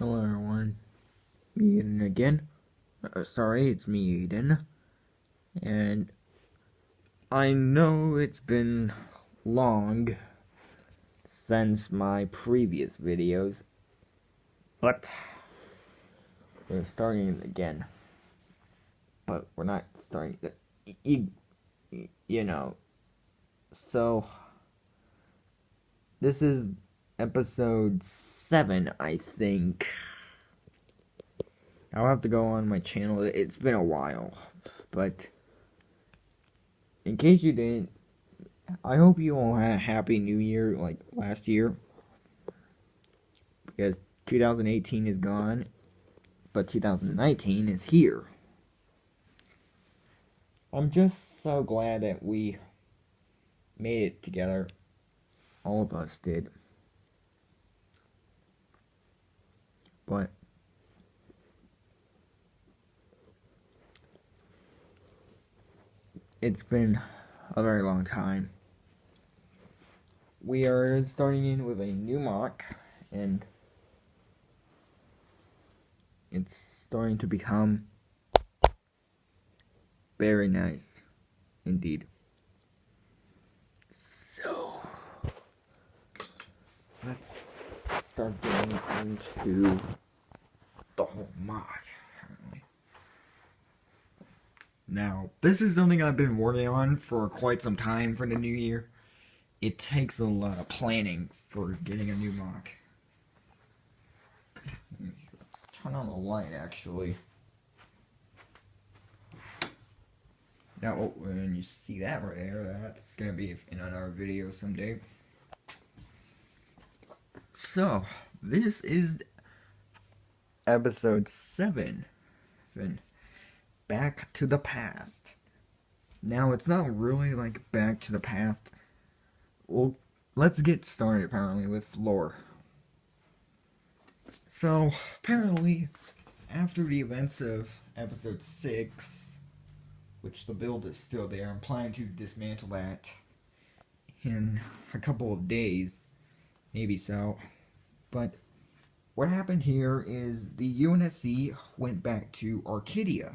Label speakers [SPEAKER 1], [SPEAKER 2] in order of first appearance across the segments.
[SPEAKER 1] Hello everyone, me Eden again. Sorry, it's me Eden. And I know it's been long since my previous videos, but we're starting again. But we're not starting you know. So, this is episode 7, I think. I'll have to go on my channel. It's been a while, but in case you didn't, I hope you all had a happy new year like last year, because 2018 is gone, but 2019 is here. I'm just so glad that we made it together. All of us did. But it's been a very long time. We are starting in with a new mock, and it's starting to become very nice indeed. So let's start getting into the whole mock. Now, this is something I've been working on for quite some time for the new year. It takes a lot of planning for getting a new mock. Let's turn on the light, actually. Now, when you see that right there, that's going to be in another video someday. So, this is episode 7. Back to the past. Now, it's not really like back to the past. Well, let's get started apparently with lore. So, apparently, after the events of episode 6, which the build is still there, I'm planning to dismantle that in a couple of days, maybe so. But what happened here is the UNSC went back to Arcadea.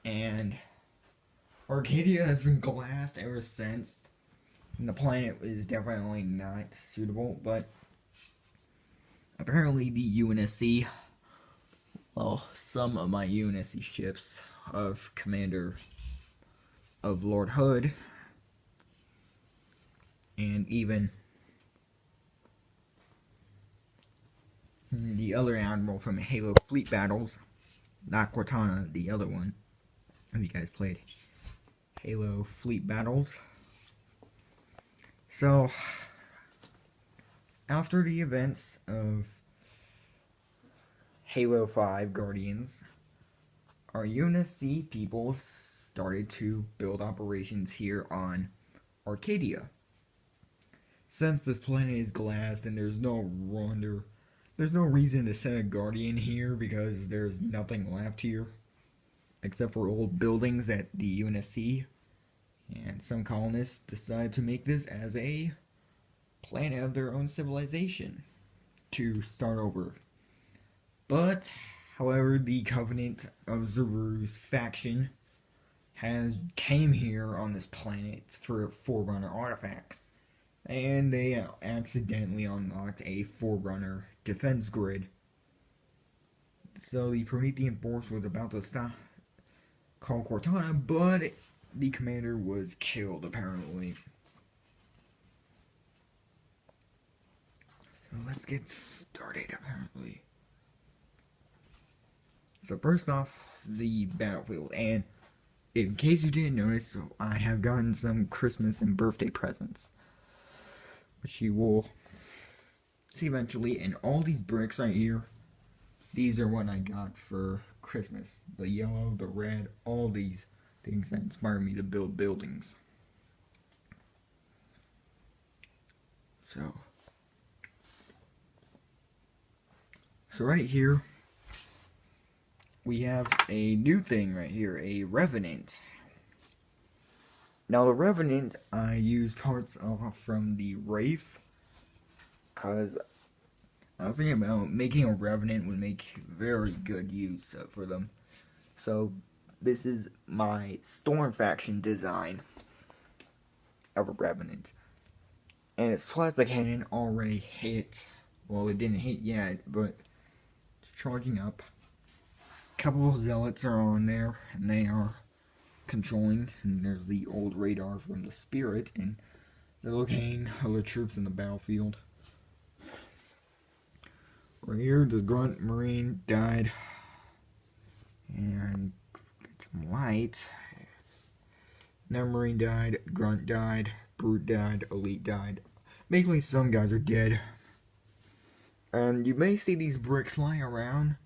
[SPEAKER 1] And Arcadia has been glassed ever since. And the planet is definitely not suitable, but apparently the UNSC, well, some of my UNSC ships of Commander of Lord Hood, and even the other admiral from Halo Fleet Battles, not Cortana, the other one. Have you guys played Halo Fleet Battles? So, after the events of Halo 5 Guardians, our UNSC people started to build operations here on Arcadia. Since this planet is glassed and there's no reason to send a Guardian here because there's nothing left here except for old buildings at the UNSC, and some colonists decided to make this as a planet of their own civilization to start over. But, however, the Covenant of Zeru's faction came here on this planet for Forerunner artifacts, and they accidentally unlocked a Forerunner defense grid. So the Promethean Force was about to call Cortana, but the commander was killed, apparently. So let's get started, apparently. So first off, the battlefield. And in case you didn't notice, I have gotten some Christmas and birthday presents, which you will see eventually. And all these bricks right here, these are what I got for Christmas. The yellow, the red, all these things that inspire me to build buildings. So right here, we have a new thing right here, a Revenant. Now the Revenant, I used parts off from the Wraith, because I was thinking about making a revenant would make very good use for them. So this is my storm faction design of a revenant. And its plasma cannon already hit. Well, it didn't hit yet, but it's charging up. A couple of zealots are on there, and they are controlling. And there's the old radar from the Spirit, and they're locating other troops in the battlefield. Right here, the Grunt Marine died. And get some light. Now Marine died, Grunt died, Brute died, Elite died. Basically, some guys are dead. And you may see these bricks lying around.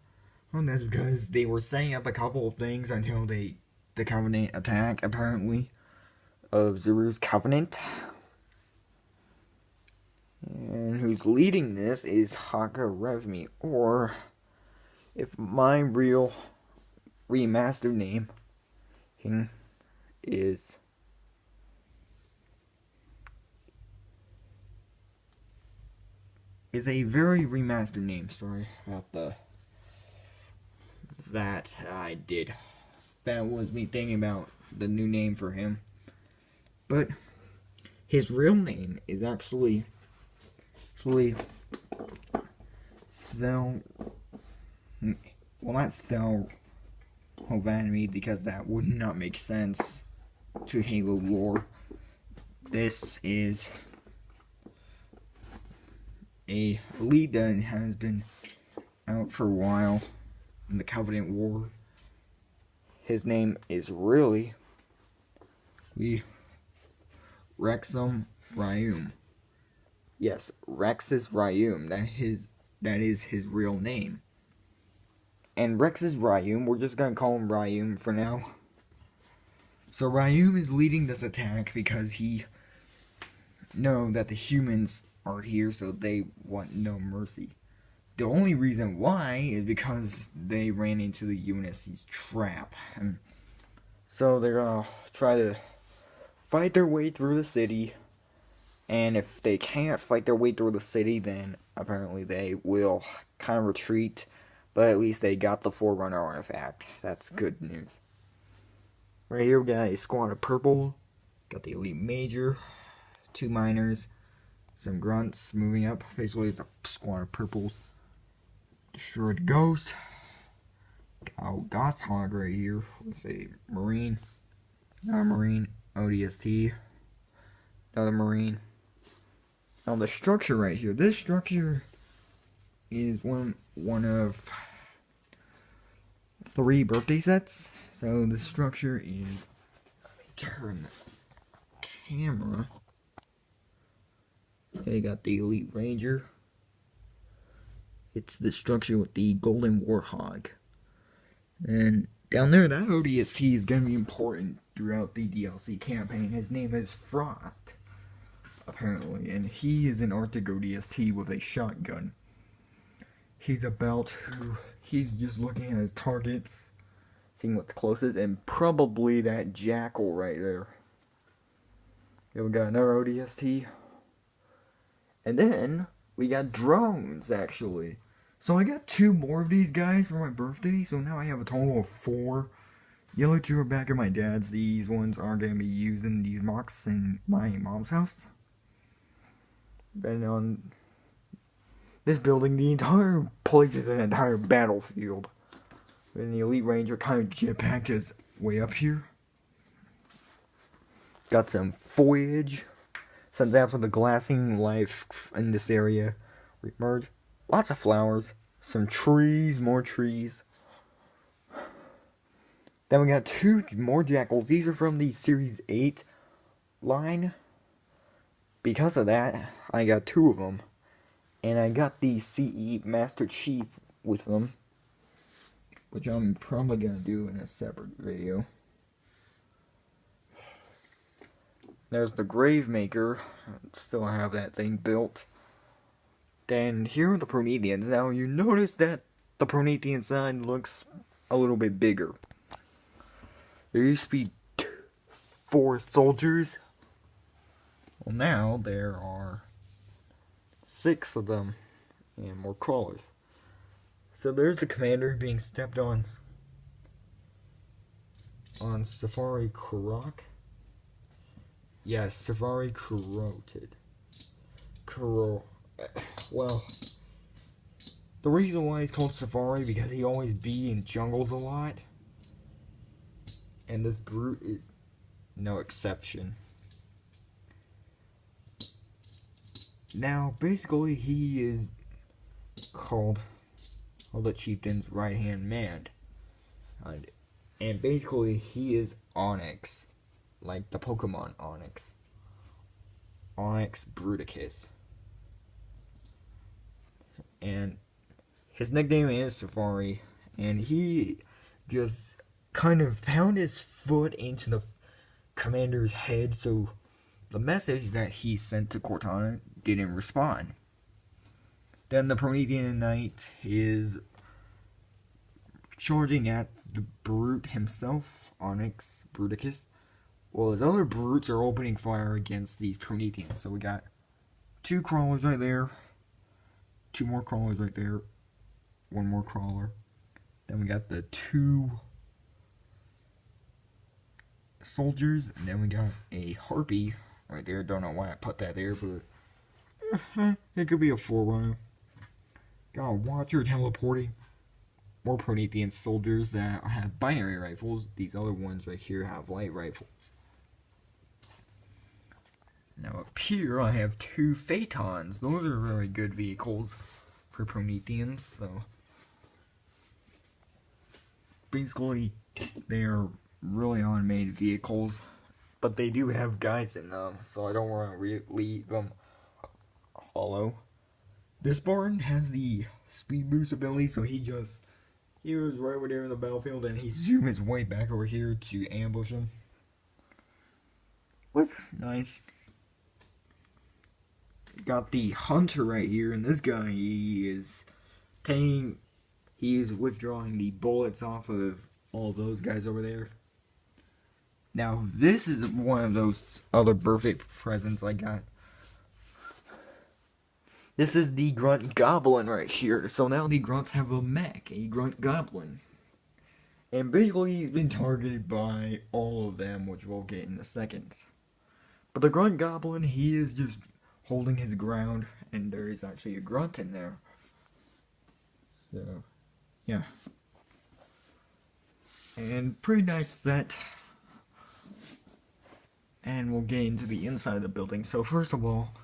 [SPEAKER 1] Well, that's because they were setting up a couple of things until the Covenant attack, apparently, of Zeru's Covenant. And who's leading this is Haka Revmi, or if my real remastered name is a very remastered name. Sorry about that I did. That was me thinking about the new name for him. But his real name is actually Thel. Well, not Thel Hovanmi, because that would not make sense to Halo lore. This is a elite that has been out for a while in the Covenant War. His name is really Rexum Ryum. Yes, Rexus Ryum. That is his real name. And Rexus Ryum, we're just gonna call him Ryum for now. So Ryum is leading this attack because he knows that the humans are here, so they want no mercy. The only reason why is because they ran into the UNSC's trap. And so they're gonna try to fight their way through the city. And if they can't fight their way through the city, then apparently they will kind of retreat. But at least they got the Forerunner artifact. That's good news. Right here we got a squad of purple. Got the elite major. 2 miners. Some grunts moving up. Basically it's a squad of purple. Destroyed ghost. Got Gosshog right here with a marine. Another marine. ODST. Another marine. Now the structure right here. This structure is one of 3 birthday sets. So the structure is, let me turn the camera. Okay, got the Elite Ranger. It's the structure with the Golden Warhog. And down there, that ODST is going to be important throughout the DLC campaign. His name is Frost, apparently, and he is an Arctic ODST with a shotgun. He's just looking at his targets, seeing what's closest, and probably that jackal right there. Yeah, we got another ODST. And then we got drones, actually. So I got 2 more of these guys for my birthday, so now I have a total of 4. Yellow 2 are back at my dad's. These ones are going to be using these mocks in my mom's house. And on this building, the entire place is an entire battlefield. And the Elite Ranger kind of jetpacked his way up here. Got some foliage. Since after the glassing life in this area reemerge. Lots of flowers. Some trees, more trees. Then we got 2 more jackals. These are from the Series 8 line. Because of that, I got 2 of them. And I got the CE Master Chief with them. Which I'm probably going to do in a separate video. There's the Gravemaker. Still have that thing built. Then here are the Prometheans. Now you notice that the Promethean side looks a little bit bigger. There used to be 4 soldiers. Well, now there are 6 of them. and more crawlers. So there's the commander being stepped on Safari Croc. Yes, Safari corroded. Well, the reason why he's called Safari because he always be in jungles a lot, and this brute is no exception. Now, basically, he is called the chieftain's right-hand man, and basically, he is Onyx, like the Pokemon Onyx. Onyx Bruticus. And his nickname is Safari, and he just kind of pounded his foot into the commander's head, so the message that he sent to Cortana didn't respond. Then the Promethean Knight is charging at the brute himself, Onyx Bruticus. Well, his other brutes are opening fire against these Prometheans. So we got 2 crawlers right there, 2 more crawlers right there, 1 more crawler. Then we got the 2 soldiers, and then we got a harpy right there. Don't know why I put that there, but it could be a forerunner. Got a watcher teleporting. More Promethean soldiers that have binary rifles. These other ones right here have light rifles. Now up here I have 2 Phaetons. Those are very good vehicles for Prometheans. So basically they are really automated vehicles, but they do have guides in them, so I don't want to leave them hollow. This Spartan has the speed boost ability, so he was right over there in the battlefield, and he zoomed his way back over here to ambush him. What's nice. Got the hunter right here, and this guy, he is withdrawing the bullets off of all of those guys over there. Now, this is one of those other birthday presents I got. This is the Grunt Goblin right here. So now the Grunts have a mech, a Grunt Goblin. And basically he's been targeted by all of them, which we'll get in a second. But the Grunt Goblin, he is just holding his ground, and there is actually a Grunt in there. So, yeah. And pretty nice set. And we'll get into the inside of the building. So first of all,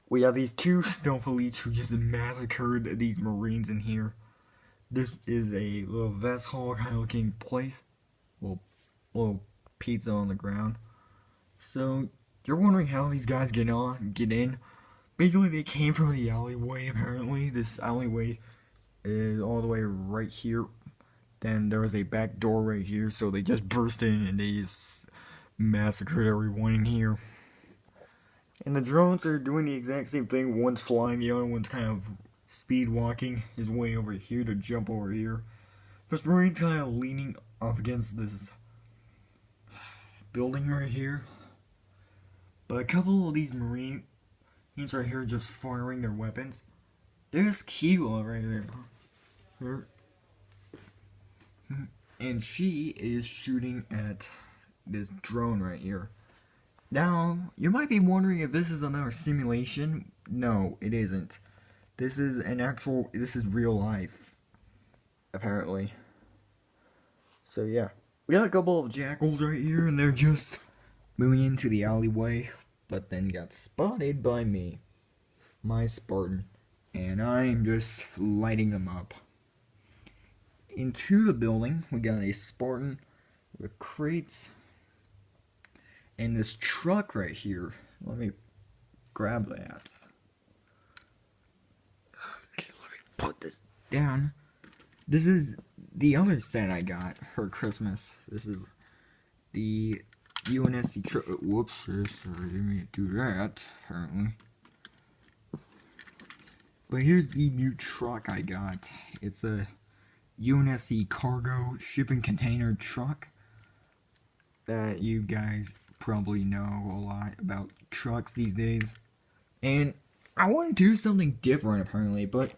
[SPEAKER 1] we have these 2 stealth elites who just massacred these marines in here. This is a little vest hall kind of looking place. Little pizza on the ground. So you're wondering how these guys get in. Basically they came from the alleyway apparently. This alleyway is all the way right here. Then there was a back door right here, so they just burst in and they just massacred everyone in here. And the drones are doing the exact same thing. One's flying, the other one's kind of speed walking his way over here to jump over here. This Marine kind of leaning off against this building right here. But a couple of these Marines right here just firing their weapons. There's Keela right there. And she is shooting at this drone right here. Now, you might be wondering if this is another simulation. No, it isn't. This is this is real life, apparently. So yeah, we got a couple of jackals right here, and they're just moving into the alleyway, but then got spotted by me, my Spartan, and I'm just lighting them up. Into the building, we got a Spartan with crates. And this truck right here, let me grab that. Okay, let me put this down. This is the other set I got for Christmas. This is the UNSC truck. Whoops, sorry, didn't mean to do that, apparently. But here's the new truck I got. It's a UNSC cargo shipping container truck that you guys probably know a lot about trucks these days. And I want to do something different apparently, but